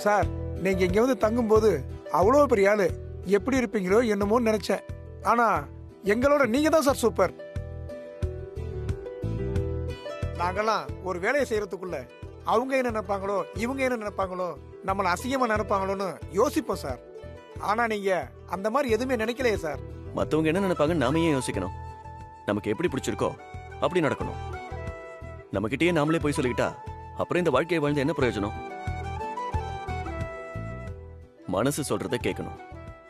Sir நீங்க இங்க வந்து தங்கும்போது அவ்வளோ பெரிய ஆளு எப்படி இருப்பீங்களோ என்னமோ நினைச்சேன். ஆனா எங்களோட நீங்க தான் சார் சூப்பர். நாங்கெல்லாம் ஒரு வேலையை செய்யறதுக்குள்ள அவங்க என்ன நினைப்பாங்களோ இவங்க என்ன நினைப்பாங்களோ நம்மளை அசிங்கமா நினைப்பாங்களோன்னு யோசிப்போம் சார். ஆனா நீங்க அந்த மாதிரி எதுவுமே நினைக்கலையே சார். மத்தவங்க என்ன நினைப்பாங்க நாம ஏன் யோசிக்கணும்? நமக்கு எப்படி பிடிச்சிருக்கோ அப்படி நடக்கணும். நம்ம கிட்டயே நாமளே போய் சொல்லிக்கிட்டா அப்புறம் இந்த வாழ்க்கையை வாழ்ந்து என்ன பிரயோஜனம்? மனசு சொல்றத கேட்கணும்,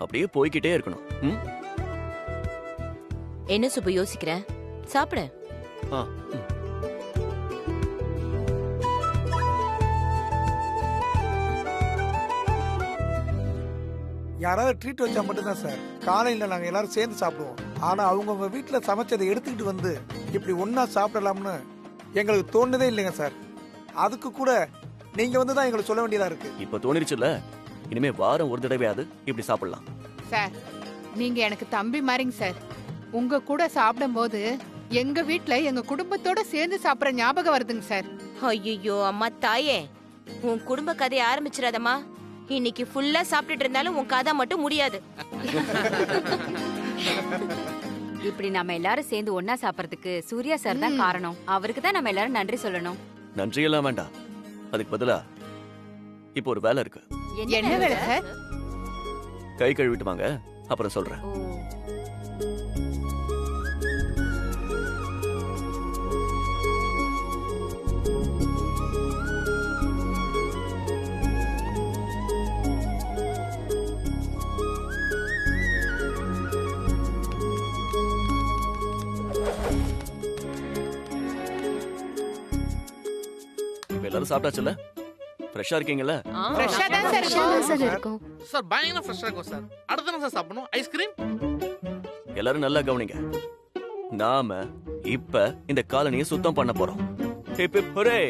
அப்படியே போய்கிட்டே இருக்கணும். என்ன சுப்பு யோசிக்கிற? சாப்பிட. யாராவது ட்ரீட் வச்சா மட்டும்தான் சார் காலையில நாங்க எல்லாரும் சேர்ந்து சாப்பிடுவோம். ஆனா அவங்கவுங்க வீட்டுல சமைச்சதை எடுத்துக்கிட்டு வந்து இப்படி ஒன்னா சாப்பிடலாம்னு எங்களுக்கு தோணுதே இல்லைங்க சார். அதுக்கு கூட நீங்க வந்து தான் எங்களுக்கு சொல்ல வேண்டியதா இருக்கு. இப்ப தோணிருச்சுல்ல, இனிமே வாரம் ஒரு தடவையாவது இப்படி சாப்பிடலாம். சார் நீங்க எனக்கு தம்பி மாதிரிங்க சார். உங்க கூட சாப்பிடும் போது எங்க வீட்ல எங்க குடும்பத்தோட சேர்ந்து சாப்பிடுற ஞாபகம் வருதுங்க சார். ஐயோ அம்மா தாயே, உன் குடும்ப கதையை ஆரம்பிச்சிடாதம்மா. இன்னைக்கு ஃபுல்லா சாப்பிட்டுட்டு இருந்தாலும் உன் கதை மட்டும் முடியாது. இப்படி நம்ம எல்லாரும் சேர்ந்து ஒன்னா சாப்பிடறதுக்கு சூர்யா சார் தான் காரணம். அவருக்கு தான் நம்ம எல்லாரும் நன்றி சொல்லணும். நன்றி எல்லாம் வேண்டாம், அதுக்கு பதிலா இப்போ ஒரு வேலை இருக்கு. என்ன வேலை சார்? கை கழுவிட்டு வாங்க, அப்புறம் சொல்றேன். எல்லாரும் சாப்பிட்டாச்சுல்ல? ஃப்ரெஷ்ஷா இருக்கீங்கல்ல? ஃப்ரெஷ்ஷா தான் சார் இருக்கும். சார் பயங்கர ஃப்ரெஷ்ஷா இருக்கும் சார். அடுத்து என்ன சார் சாப்பிடணும்? ஐஸ்கிரீம்? எல்லாரும் நல்லா கவனிங்க. நாம இப்ப இந்த காலனியை சுத்தம் பண்ண போறோம். Hip hip ஹூரே!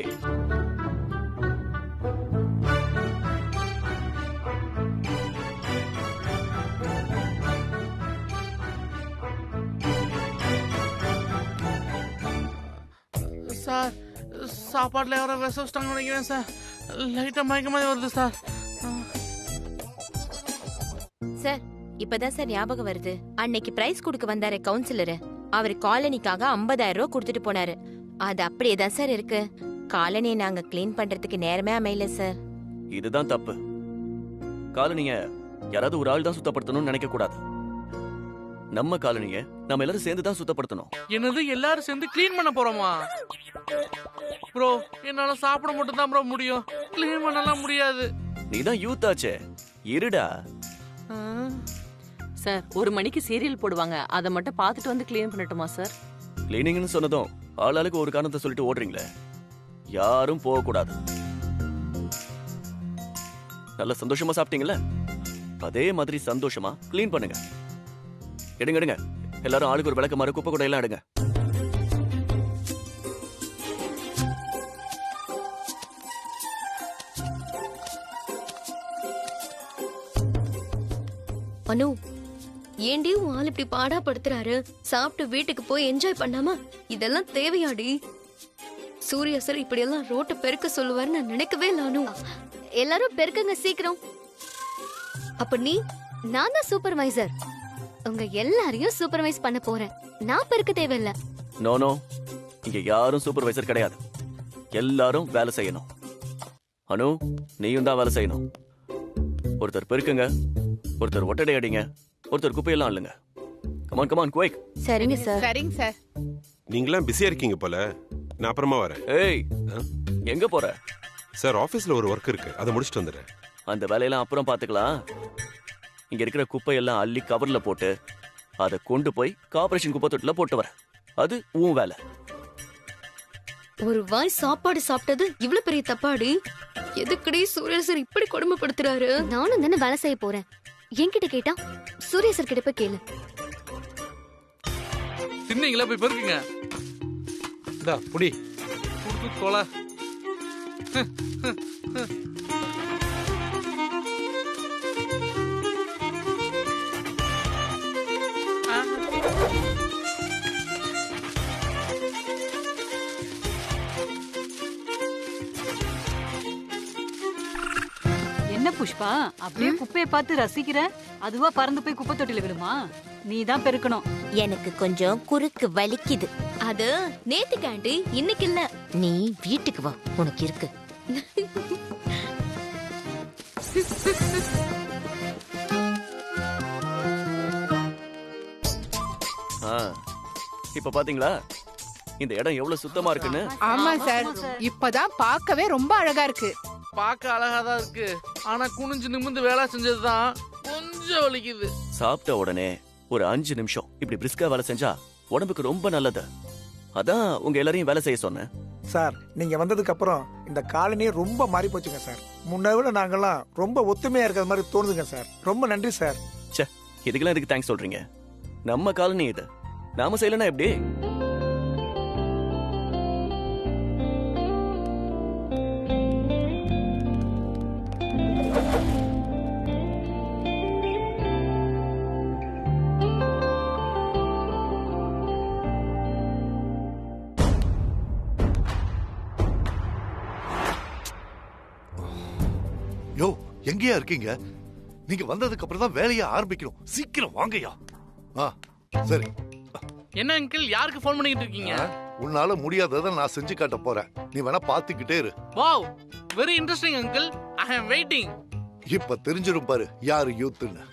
சார் சாப்பாடுல யாரோ விஷ வச்சிட்டாங்கன்னு நினைக்கிறேன் சார். லைட்டா மயக்கமாதிரி வருது சார். சார் இப்பதான் சார் ஞாபகம் வருது. அன்னைக்கு பிரைஸ் கொடுக்க வந்தாரு கவுன்சிலரு. அவர் காலனிக்காக 50,000 ரூபாய் கொடுத்துட்டு போனாரு. அது அப்படியே தான் சார் இருக்கு. காலனியை நாங்க கிளீன் பண்றதுக்கு நேரமே அமையல சார். இதுதான் தப்பு. காலனிய யாராவது ஒரு ஆள் தான் சுத்தப்படுத்தணும்னு நினைக்க கூடாது. நம்ம காலனிய நம்ம எல்லாரும் சேர்ந்து தான் சுத்தப்படுத்தணும். என்னது எல்லாரும் சேர்ந்து கிளீன் பண்ண போறோமா? ப்ரோ என்னால சாப்பிட மட்டும் தான் ப்ரோ முடியும், கிளீன் பண்ணலாம் முடியாது. நீதான் யூத் ஆச்சே, இருடா. சார் 1 மணிக்கு சீரியல் போடுவாங்க, அதை மட்டும் பார்த்துட்டு வந்து கிளீன் பண்ணட்டுமா சார்? கிளீனிங்னு சொன்னதும் ஆளாளுக்கு ஒரு காரணத்தை சொல்லிட்டு ஓடுறீங்களே, யாரும் போக கூடாது. நல்ல சந்தோஷமா சாப்பிட்டீங்கல்ல, அதே மாதிரி சந்தோஷமா கிளீன் பண்ணுங்க. எடுங்க எடுங்க, எல்லாரும் ஆளுக்கு ஒரு விளக்க மாதிரி குப்பை கூட எல்லாம் எடுங்க. அனு, ஏண்டி உன் ஆள் இப்படி பாடா படுத்துறாரு? சாப்பிட்டு வீட்டுக்கு போய் என்ஜாய் பண்ணாம இதெல்லாம் தேவையாடி? சூர்யா சார் இப்படி எல்லாம் ரோட்டை பெருக்க சொல்லுவாரு நான் நினைக்கவே இல்ல. அனு, எல்லாரும் பெருக்குங்க சீக்கிரம். அப்ப நீ? நான் தான் சூப்பர்வைசர். உங்க எல்லாரையும் சூப்பர்வைஸ் பண்ண போறேன். நான் பெருக்க தேவையில்ல. நோ நோ, இங்க யாரும் சூப்பர்வைசர் கிடையாது. எல்லாரும் வேலை செய்யணும். அனு, நீயும் தான் வேலை செய்யணும். ஒருத்தர் பெருக்குங்க, ஒருத்தர் ஒட்டடை அடிங்க, ஒருத்தர் குப்பையெல்லாம் அள்ளுங்க. Come on come on quick. சரிங்க சார். சரிங்க சார். நீங்களாம் பிஸியா இருக்கீங்க போல, நான் அப்புறமா வரேன். ஏய், எங்க போற? சார் ஆபீஸ்ல ஒரு ஒர்க் இருக்கு, அதை முடிச்சிட்டு வந்துடுறேன். அந்த வேலையெல்லாம் அப்புறம் பாத்துக்கலாம். இங்க இருக்கிற குப்பையெல்லாம் அள்ளி கவர்ல போட்டு அதை கொண்டு போய் கார்ப்பரேஷன் குப்பை தொட்டில போட்டு வர, அது உன் வேலை. ஒரு வாய் சாப்பாடு சாப்பிட்டது இவ்வளவு பெரிய தப்பாடி? எதுக்கடி சூர்யா சார் இப்படி கொடுமைப்படுத்துறாரு? நானும் தானே வேலை செய்ய போறேன். என்கிட்ட கேட்டா சூர்யா சார் கிட்ட போய் கேளு. தின்னீங்களா? போய் பெருக்குங்க. இந்தா புடி. குடுத்து தொலை. என்ன புஷ்பா அப்படியே குப்பையை பார்த்து ரசிக்கிற? அதுவா பறந்து போய் குப்பை தொட்டில விழுமா? நீ தான் பெருக்கணும். எனக்கு கொஞ்சம் குறுக்கு வலிக்குது. அது நேத்துக்கு ஆண்டி, இன்னைக்கு இல்ல. நீ வீட்டுக்கு வா, உனக்கு இருக்கு. ஆ, இப்ப பாத்தீங்களா இந்த இடம் எவ்வளவு சுத்தமா இருக்குன்னு? ஆமா சார், இப்பதான் பார்க்கவே ரொம்ப அழகா இருக்கு. பார்க்க அழகாதான் இருக்கு, ஆனா குனிஞ்சு நிமிந்து வேலை செஞ்சதுதான் கொஞ்சம் வலிக்குது. சாப்பிட்ட உடனே ஒரு 5 நிமிஷம் இப்படி பிரிஸ்கா வேலை செஞ்சா உடம்புக்கு ரொம்ப நல்லது. அதான் உங்க எல்லாரையும் வேலை செய்ய சொன்னேன். சார் நீங்க வந்ததுக்கு அப்புறம் இந்த காலனியே ரொம்ப மாறி போச்சுங்க சார். முன்ன விட நாங்கெல்லாம் ரொம்ப ஒத்துமையா இருக்கிற மாதிரி தோணுதுங்க சார். ரொம்ப நன்றி சார். ச்சே, இதுக்கெல்லாம் எதுக்கு தேங்க்ஸ் சொல்றீங்க? நம்ம காலனி இது, நாம செய்யலனா எப்படி? யோ, எங்கயா இருக்கீங்க? நீங்க வந்ததுக்கு அப்புறம் தான் வேலையை ஆரம்பிக்கணும். சீக்கிரம் வாங்கயா. சரி. என்ன அங்கிள், யாருக்கு ஃபோன் பண்ணிட்டு இருக்கீங்க? உன்னால முடியாததை நான் செஞ்சு காட்ட போறேன். நீ வேணா பாத்துக்கிட்டே இரு. Wow, very interesting uncle. I am waiting. இப்ப தெரிஞ்சிரும் பாரு யாரு யூத்னு.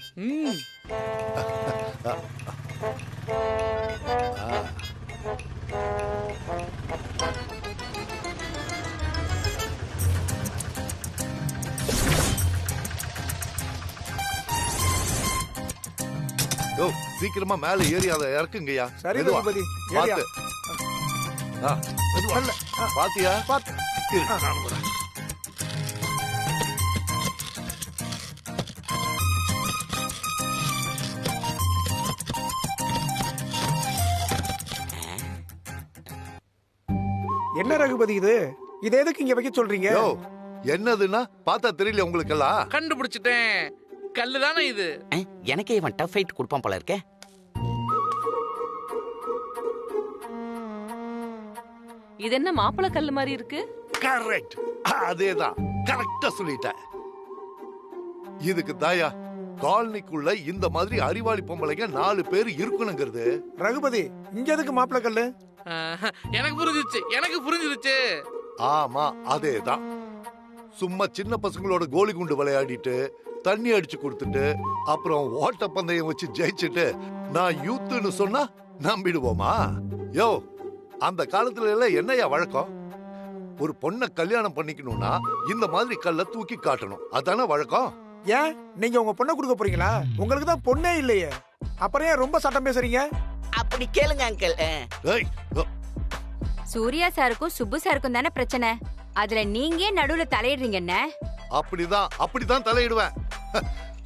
யோ, சீக்கிரமா மேல ஏறி அதை இறக்குங்கய்யா. சரி மெதுவா. ரகுபதி, பாத்து. மெதுவா. நல்ல. பாத்தியா? பாத்து. இரு, நான் வரேன். என்ன ரகுபதி இது? இது எதுக்கு இங்க வைக்க சொல்றீங்க? யோ, என்னதுன்னா பார்த்தா தெரியல உங்களுக்கு எல்லாம்? கண்டுபிடிச்சிட்டேன், கல்லு தானே இது. எனக்கே இவன் டஃப் ஃபைட் கொடுப்பான் போல இருக்கே. இது என்ன மாப்பிள கல்லு மாதிரி இருக்கு? கரெக்ட், அதேதான். கரெக்டா சொல்லிட்டேன். இதுக்கு தாயா காலனிக்குள்ள இந்த மாதிரி அறிவாளி பொம்பளைங்க 4 பேர் இருக்கணுங்கிறது. ரகுபதி, இங்க எதுக்கு மாப்பிள கல்லு? எனக்கு புரிஞ்சிருச்சு. ஆமா, அதேதான். சும்மா சின்ன பசங்களோட கோலி குண்டு விளையாடிட்டு தண்ணி அடிச்சு கொடுத்துட்டு அப்புறம் ஓட்ட பந்தயம் வச்சு ஜெயிச்சுட்டு நான் யூத்துன்னு சொன்னா நம்பிடுவோமா? யோ, அந்த காலத்துல எல்லாம் என்னையா வழக்கம்? ஒரு பொண்ணை கல்யாணம் பண்ணிக்கணும்னா இந்த மாதிரி கல்ல தூக்கி காட்டணும், அதானே வழக்கம். ஏன் நீங்க உங்க பொண்ணை கொடுக்க போறீங்களா? உங்களுக்கு தான் பொண்ணே இல்லையே, அப்புறம் ஏன் ரொம்ப சட்டம் பேசுறீங்க? அப்படி கேளுங்க அங்கிள். சூர்யா சாருக்கும் சுப்பு சாருக்கும் தானே பிரச்சனை, அதுல நீங்க நடுவுல தலையிடுறீங்க என்ன? அப்படிதான் தலையிடுவேன்.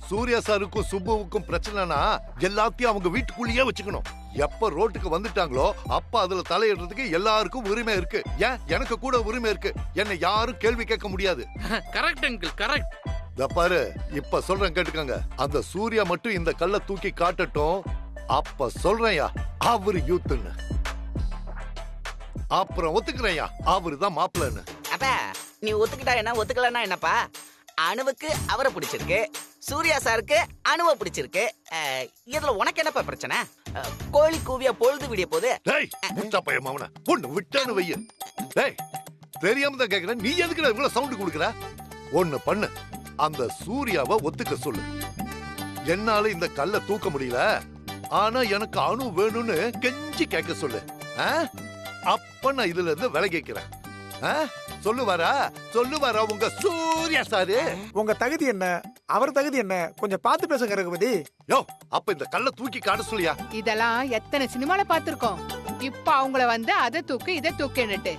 சூர்யா சாருக்கும் சுப்புவுக்கும் பிரச்சனைனா எல்லாத்தையும் அவங்க வீட்டுக்குள்ளேயே வச்சுக்கணும். எப்ப ரோட்டுக்கு வந்துட்டாங்களோ அப்ப அதுல தலையிடுறதுக்கு எல்லாருக்கும் உரிமை இருக்கு. ஏன் எனக்கு கூட உரிமை இருக்கு. என்னை யாரும் கேள்வி கேட்க முடியாது. Correct uncle, correct. பாரு, இப்ப சொல்றேன் கேட்டுக்கங்க. அந்த சூர்யா மட்டும் இந்த கல்ல தூக்கி காட்டட்டும், அப்ப சொல்றேன்யா அவரு யூத்துன்னு. அப்புறம் ஒத்துக்கிறேன்யா அவருதான் மாப்பிள்ளன்னு. அப்பா, நீ ஒத்துக்கிட்டா என்ன, ஒத்துக்கலன்னா என்னப்பா? அணுவுக்கு அவரை பிடிச்சிருக்கு, சூர்யா சாருக்கு அணுவை பிடிச்சிருக்கு. இதுல உனக்கு என்னப்பா பிரச்சனை? கோழி கூவியா பொழுது விடிய போது. பொண்ணு விட்டானு வைய. தெரியாம தான் கேக்குறேன், நீ எதுக்கு இவ்வளவு சவுண்ட் கொடுக்குற? ஒண்ணு பண்ணு, அந்த சூர்யாவை ஒத்துக்க சொல்லு. என்னால இந்த கல்ல தூக்க முடியல, ஆனா எனக்கு அணு வேணும்னு கெஞ்சி கேட்க சொல்லு. அப்ப நான் இதுல இருந்து விலை கேட்கிறேன். சொல்லுவாரா உங்க சூர்யா சாரு? உங்க தகுதி என்ன, அவர் தகுதி என்ன, கொஞ்சம் பார்த்து பேசுங்க ரகுபதி. யோ, அப்ப இந்த கல்ல தூக்கி காட்ட சொல்லியா? இதெல்லாம் எத்தனை சினிமால பாத்திருக்கோம். இப்ப அவங்கள வந்து அதை தூக்கு இதை தூக்குன்னுட்டு.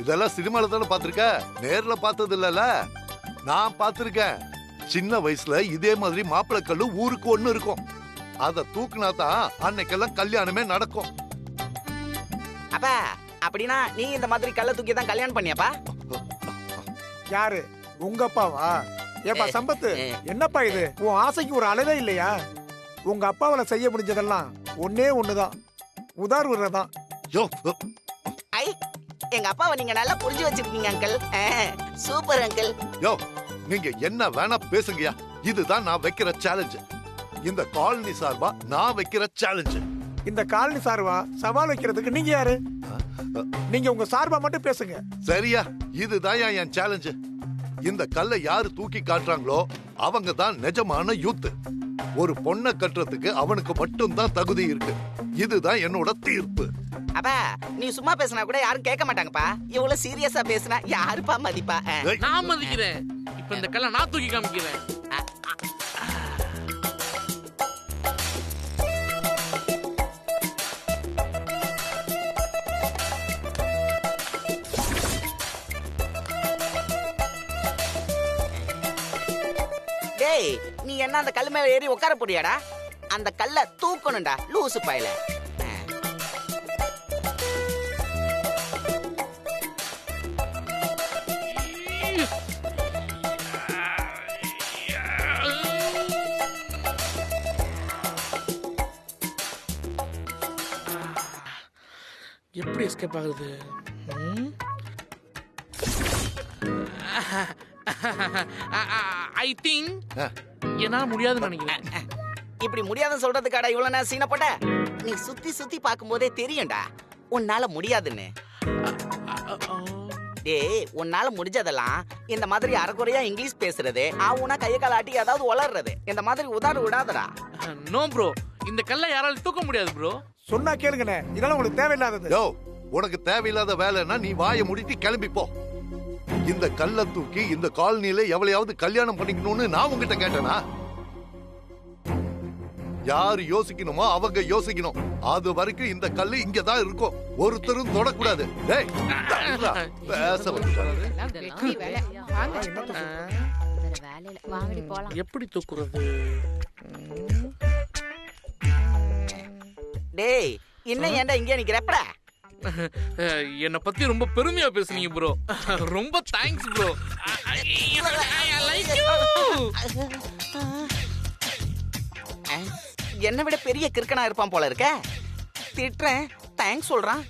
இதெல்லாம் சினிமால தானே பாத்திருக்க, நேர்ல பார்த்தது இல்லல. நான் பாத்திருக்கேன். சின்ன வயசுல இதே மாதிரி மாப்பிள்ளை கல்லு ஊருக்கு ஒண்ணு இருக்கும். அத தூக்குனா தான் அன்னைக்கெல்லாம் கல்யாணமே நடக்கும். அப்பா, அப்படின்னா நீ இந்த மாதிரி கல்ல தூக்கி தான் கல்யாணம் பண்ணியாப்பா? யாரு, உங்க அப்பாவா? ஏப்பா சம்பத்து, என்னப்பா இது? உன் ஆசைக்கு ஒரு அளவே இல்லையா? உங்க அப்பாவால செய்ய முடிஞ்சதெல்லாம் ஒன்னே ஒண்ணுதான், உதார் விடுறதான். எங்க அப்பாவை நீங்க நல்லா புரிஞ்சு வச்சிருக்கீங்க அங்கிள். Super uncle. யோ, நீங்க என்ன வேணா பேசுங்கயா. இதுதான் நான் வைக்கிற சேலஞ்ச். இந்த காலனி சார்பா நான் வைக்கிற சேலஞ்ச். இந்த காலனி சார்பா சவால் வைக்கிறதுக்கு நீங்க யாரு? நீங்க உங்க சார்பா மட்டும் பேசுங்க. சரியா, இதுதான் என் சேலஞ்ச். இந்த கல்லை யாரு தூக்கி காட்டுறாங்களோ அவங்க தான் நிஜமான யூத். ஒரு பொண்ணை கட்டுறதுக்கு அவனுக்கு மட்டும் தான் தகுதி இருக்கு. இதுதான் என்னோட தீர்ப்பு. அப்பா நீ சும்மா பேசினா கூட யாரும் கேட்க மாட்டாங்கப்பா. இவ்வளவு சீரியஸா பேசினா யாருப்பா மதிப்பா? நான் மதிக்கிறேன். இப்ப இந்த கல்லை நான் தூக்கி காமிக்கிறேன். டேய் நீ என்ன அந்த கல் மேல ஏறி உட்கார போறியாடா? அந்த கல்லை தூக்கணும்டா லூசு பாயில. எப்படி எஸ்கேப் ஆகுது? ஐ திங்க் என்னால முடியாதுன்னு நினைக்கிறேன். இப்படி முடியாதுன்னு சொல்றதுக்காடா இவ்வளவு நேரம் சீனை போட்ட? நீ சுத்தி சுத்தி பார்க்கும்போதே தெரியும்டா உன்னால முடியாதுன்னு. டேய் உன்னால முடிஞ்சதெல்லாம் இந்த மாதிரி அரைக்குறையா இங்கிலீஷ் பேசுறது, ஆவுனா கைய கால ஆட்டி ஏதாவது உளறது, இந்த மாதிரி உதாரணம் விடாதடா. நோ ப்ரோ, இந்த கல்லை யாராலும் தூக்க முடியாது ப்ரோ. சொன்னா கேளுங்கண்ணே, இதெல்லாம் உங்களுக்கு தேவையில்லாதது. யோ, உனக்கு தேவையில்லாத வேலைன்னா நீ வாயை முடிட்டு கிளம்பி போ. இந்த கல்லை தூக்கி இந்த காலனியில எவளையாவது கல்யாணம் பண்ணிக்கணும்னு நான் உங்ககிட்ட கேட்டேனா? யாரு யோசிக்கணுமோ அவங்க யோசிக்கணும். அது வரைக்கும் இந்த கல்லு இங்கதான் இருக்கும். ஒருத்தரும் தொடக்கூடாது. டேய் பேச எப்படி தூக்குறது? டேய் இன்னும் ஏன்டா இங்கே நிக்கிறப்படா? என்னை பத்தி ரொம்ப பெருமையா பேசுனீங்க ப்ரோ. ரொம்ப தேங்க்ஸ் ப்ரோ. என்னை விட பெரிய கிறுக்கனா இருப்பான் போல இருக்க. திட்டுறேன், தேங்க்ஸ் சொல்றான்.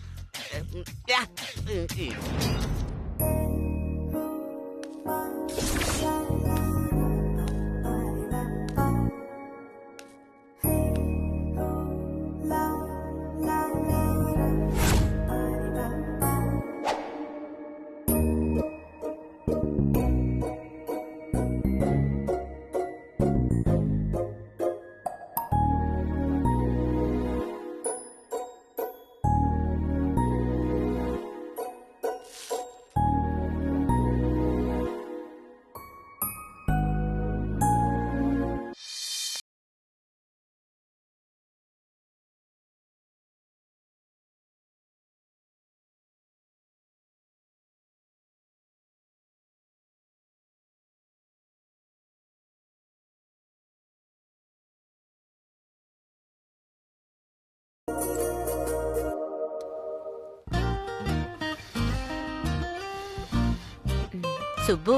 சுப்பு,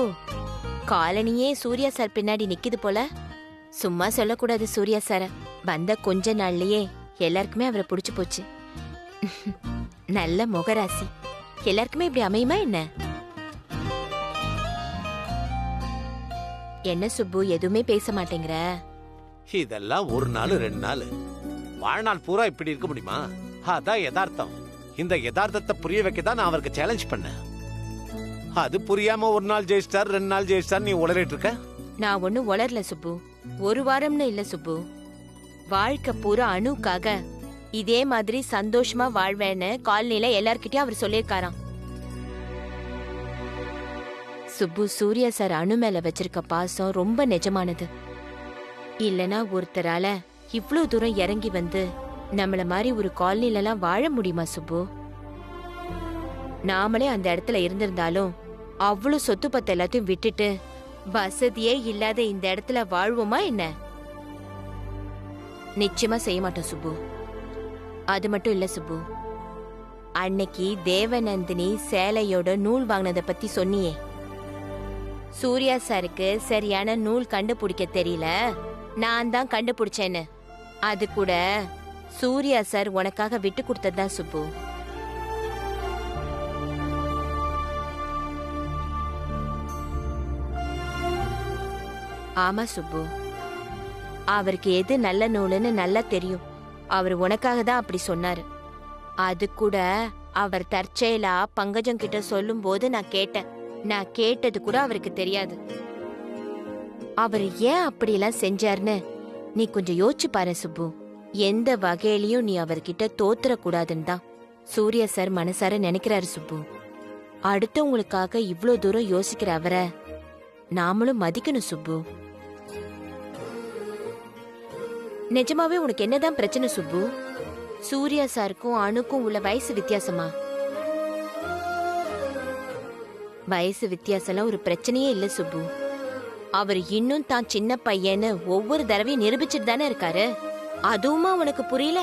காலனியே சூர்யா சார் பின்னாடி நிக்குது போல. சும்மா சொல்லக்கூடாது சூர்யா சார. வந்த கொஞ்ச நாள்லயே எல்லாருக்குமே அவரை பிடிச்சு போச்சு. நல்ல முகராசி. எல்லாருக்குமே இப்படி அமையுமா என்ன? என்ன சுப்பு எதுவுமே பேச மாட்டேங்கிற? இதெல்லாம் ஒரு நாள் 2 நாள், வாழ்நாள் பூரா இப்படி இருக்க முடியுமா? அதான் யதார்த்தம். இந்த யதார்த்தத்தை புரிய வைக்க தான் நான் அவருக்கு சேலஞ்ச் பண்ணேன். அது புரியாம 1 நாள் ஜெயிச்சிட்டார், 2 நாள் ஜெயிச்சிட்டார் நீ உளறிட்டு இருக்க. நான் ஒன்னும் உளரல சுப்பு. 1 வாரம்னு இல்ல சுப்பு. வாழ்க்கை பூரா அணுக்காக இதே மாதிரி சந்தோஷமா வாழ்வேன்னு காலனில எல்லார்கிட்டயும் அவர் சொல்லியிருக்காராம். சுப்பு, சூர்யா சார் அணு மேல வச்சிருக்க பாசம் ரொம்ப நிஜமானது. இல்லனா ஒருத்தரால இவ்ளோ தூரம் இறங்கி வந்து நம்மள மாதிரி ஒரு காலனில எல்லாம் வாழ முடியுமா சுப்பு? நாமளே அந்த இடத்துல இருந்திருந்தாலும் அவ்வளவு சொத்து பத்து எல்லாத்தையும் விட்டுட்டு வசதியே இல்லாத இந்த இடத்துல வாழ்வோமா என்ன? நிச்சயமா செய்ய மாட்டோம் சுப்பு. அது மட்டும் இல்ல சுப்பு, அன்னைக்கு தேவநந்தினி சேலையோட நூல் வாங்கினதை பத்தி சொன்னியே, சூர்யா சாருக்கு சரியான நூல் கண்டுபிடிக்க தெரியல, நான் தான் கண்டுபிடிச்சேன்னு. அது கூட சூர்யா சார் உனக்காக விட்டு கொடுத்ததுதான் சுப்பு. ஆமா சுப்பு, அவருக்கு எது நல்ல நூலுன்னு நல்லா தெரியும். அவர் உனக்காக தான் அப்படி சொன்னாரு. அது கூட அவர் தற்செயலா பங்கஜம் கிட்ட சொல்லும் போது நான் கேட்டது கூட அவருக்கு தெரியாது. அவர் ஏன் அப்படியெல்லாம் செஞ்சாருன்னு நீ கொஞ்சம் யோசிச்சு பாரு சுப்பு. எந்த வகையிலயும் நீ அவர்கிட்ட தோத்துற கூடாதுன்னு தான் சூர்யா சார் மனசார நினைக்கிறாரு சுப்பு. அடுத்தவங்களுக்காக இவ்ளோ தூரம் யோசிக்கிற அவரை நாமளும் மதிக்கணும் சுப்பு. நிஜமாவே உனக்கு என்னதான் பிரச்சனை சுப்பு? சூர்யா சாருக்கும் அணுக்கும் உள்ள வயசு வித்தியாசமா? வயசு வித்தியாசம்லாம் ஒரு பிரச்சனையே இல்ல சுப்பு. அவர் இன்னும் தான் சின்ன பையன்னு ஒவ்வொரு தடவையும் நிரூபிச்சுட்டு தானே இருக்காரு. அதுவுமா உனக்கு புரியல?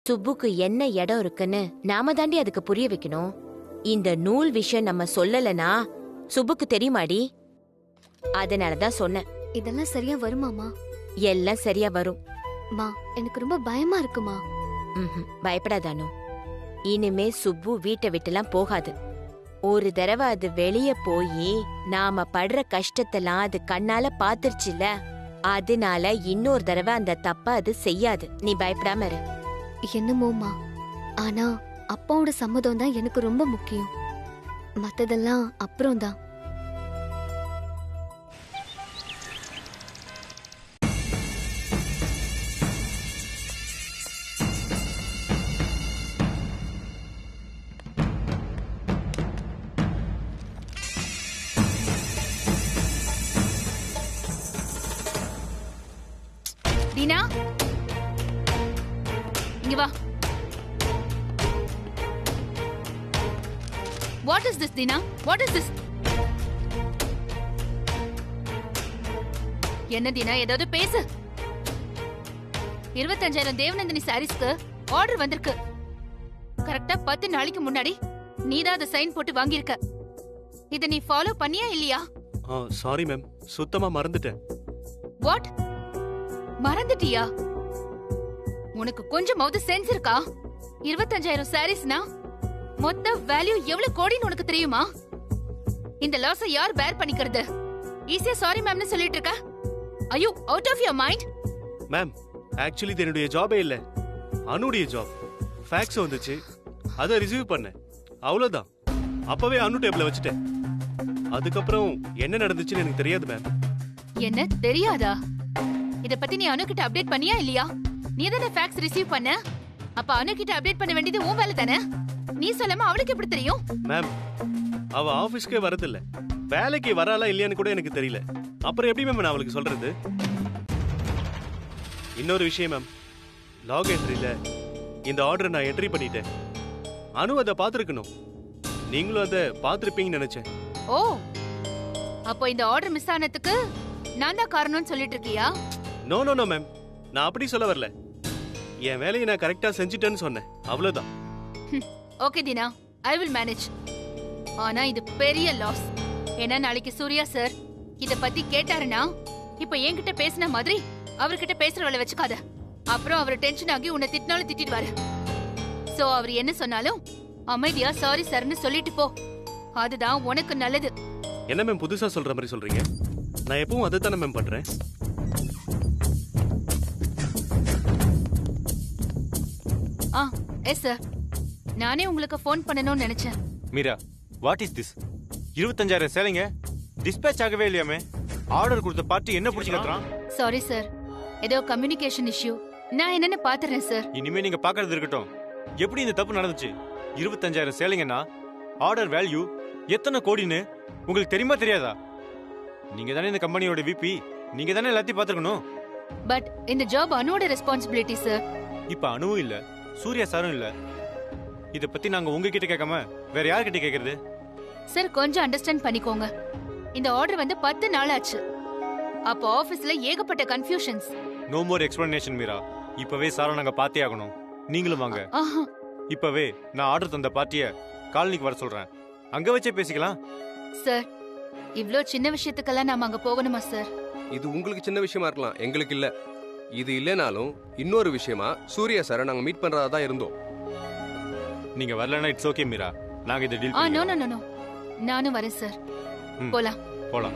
சுப்புக்கு என்ன இடம் இருக்குன்னு நாம தாண்டி அதுக்கு புரிய வைக்கணும். இந்த நூல் விஷயம் நம்ம சொல்லலனா சுப்புக்கு தெரியுமாடி? அதனாலதான் சொன்னேன். இதெல்லாம் சரியா வருமாமா? எல்லாம் சரியா வரும். மா, எனக்கு ரொம்ப பயமா இருக்குமா. பயப்படாதானோ. இனிமே சுப்பு வீட்டை விட்டுலாம் போகாது. ஒரு தடவை அது வெளிய போய் நாம படுற கஷ்டத்தெல்லாம் அது கண்ணால பாத்துருச்சுல, அதனால இன்னொரு தடவை அந்த தப்ப அது செய்யாது. நீ பயப்படாம இரு. என்னமோமா, ஆனா அப்பாவோட சம்மதம் தான் எனக்கு ரொம்ப முக்கியம். மத்ததெல்லாம் அப்புறம் தான். தீனா, இங்க வா. What is this, Dina? What is this? என்ன தீனா, ஏதாவது பேசு. 25,000 தேவநந்தினி சாரீஸ்க்கு ஆர்டர் வந்திருக்கு. கரெக்டா 10 நாளைக்கு முன்னாடி நீதான் அதை சைன் போட்டு வாங்கியிருக்க. இதை நீ ஃபாலோ பண்ணியா இல்லையா? சாரி மேம், சுத்தமா மறந்துட்டேன். வாட்? மறந்துட்டியா? உனக்கு கொஞ்சமாவது சென்ஸ் இருக்கா? 25,000 சாரீஸ்னா மொத்த வேல்யூ எவ்வளவு கோடின்னு உனக்கு தெரியுமா? இந்த லாஸ் யார் பேர் பண்ணிக்கிறது? ஈஸியா சாரி மேம்னு சொல்லிட்டு இருக்க. Are you out of your mind? Ma'am, actually இது என்னுடைய ஜாபே இல்ல, அனுடைய ஜாப். ஃபேக்ஸ் வந்துச்சு, அதை ரிசீவ் பண்ணேன், அவ்வளவுதான். அப்பவே அனு டேபிள்ல வச்சுட்டேன். அதுக்கப்புறம் என்ன நடந்துச்சுன்னு எனக்கு தெரியாது மேம். என்ன தெரியாதா? இத பத்தி நீ அனு கிட்ட அப்டேட் பண்ணியா இல்லையா? நீ தானே ஃபேக்ஸ் ரிசீவ் பண்ண. அப்ப அனு கிட்ட அப்டேட் பண்ண வேண்டியது உன் வேலை தானே. நீ சொல்லாம அவளுக்கு எப்படி தெரியும்? மேம், அவ ஆபீஸ்க்கே வரதில்ல, வேலைக்கு வராளா இல்லையான்னு கூட எனக்கு தெரியல. அப்புறம் எப்படி மேம் நான் அவளுக்கு சொல்றது? இன்னொரு விஷயம் மேம், லாக் என்ட்ரியில இந்த ஆர்டரை நான் என்ட்ரி பண்ணிட்டேன். அனு அதை பார்த்துருக்கணும், நீங்களும் அதை பார்த்துருப்பீங்கன்னு நினைச்சேன். ஓ, அப்போ இந்த ஆர்டர் மிஸ் ஆனதுக்கு நான் தான் காரணம்னு சொல்லிட்டு இருக்கியா? நோ நோ நோ மேம், நான் அப்படி சொல்ல வரல. என் வேலையை நான் கரெக்டா செஞ்சுட்டேன்னு சொன்னேன், அவ்வளவுதான். Okay Deena, I will manage. ஆனா இது பெரிய லாஸ். ஏன்னா நாளைக்கு சூர்யா சார் இத பத்தி கேட்டாருன்னா, இப்ப என்கிட்ட பேசின மாதிரி அவர்கிட்ட பேசுறவளை வச்சுக்காத. அப்புறம் அவர் டென்ஷன் ஆகி உன்னை திட்டினாலும் திட்டிடுவாரு. சோ அவர் என்ன சொன்னாலும் அமைதியா சாரி சார்னு சொல்லிட்டு போ. அதுதான் உனக்கு நல்லது. என்ன மேம் புதுசா சொல்ற மாதிரி சொல்றீங்க? நான் எப்பவும் அதை தானே மேம் பண்றேன். எஸ் சார், நானே உங்களுக்கு ஃபோன் பண்ணணும்னு நினைச்சேன். Meera, what is this? 25,000 சேலைங்க டிஸ்பேச் ஆகவே இல்லையாமே. ஆர்டர் கொடுத்த பார்ட்டி என்ன பிடிச்சி கத்துறான்? சாரி சார், ஏதோ கம்யூனிகேஷன் இஷ்யூ. நான் என்னன்னு பாத்துறேன் சார். இனிமே நீங்க பாக்குறது இருக்கட்டும். எப்படி இந்த தப்பு நடந்துச்சு? 25,000 சேலைங்கன்னா ஆர்டர் வேல்யூ எத்தனை கோடின்னு உங்களுக்கு தெரியுமா தெரியாதா? நீங்க தானே இந்த கம்பெனியோட விபி, நீங்க தானே எல்லாத்தையும் பாத்துக்கணும். பட் இந்த ஜாப் அனுவோட ரெஸ்பான்சிபிலிட்டி சார். இப்ப அனுவும் இல்ல, சூர்யா சாரும் இல்ல. இத பத்தி நாங்க உங்ககிட்ட கேட்காம வேற யார்கிட்ட கேக்குறது? சார் கொஞ்சம் அண்டர்ஸ்டாண்ட் பண்ணிக்கோங்க. இந்த ஆர்டர் வந்து 10 நாள் ஆச்சு. அப்போ ஆபீஸ்ல ஏகப்பட்ட confusions. No more explanation Meera. இப்பவே சாரை நாங்க பாத்தே ஆகணும். நீங்களும் வாங்க. இப்பவே நான் ஆர்டர் தந்த பார்ட்டிய காலனிக்கு வர சொல்றேன். அங்க வச்சே பேசிக்கலாம். சார், இவ்ளோ சின்ன விஷயத்துக்கெல்லாம் நாம அங்க போகணுமா சார்? இது உங்களுக்கு சின்ன விஷயமா இருக்கலாம், எங்களுக்கு இல்ல. இது இல்லனாலும் இன்னொரு விஷயமா சூர்யா சாரை நாங்க மீட் பண்றதா தான் இருந்தோம். நீங்க வரலனா இட்ஸ் ஓகே மீரா. நாங்க இத டீல் நோ நோ நோ. நானும் வரேன் சார். போலாம். போலாம்.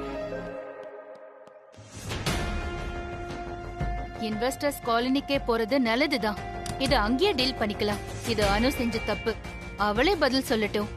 இன்வெஸ்டர்ஸ் காலனிக்கே போறது நல்லதுதான். இது அங்கேயே டீல் பண்ணிக்கலாம். இது அனு செஞ்ச தப்பு. அவளே பதில் சொல்லட்டும்.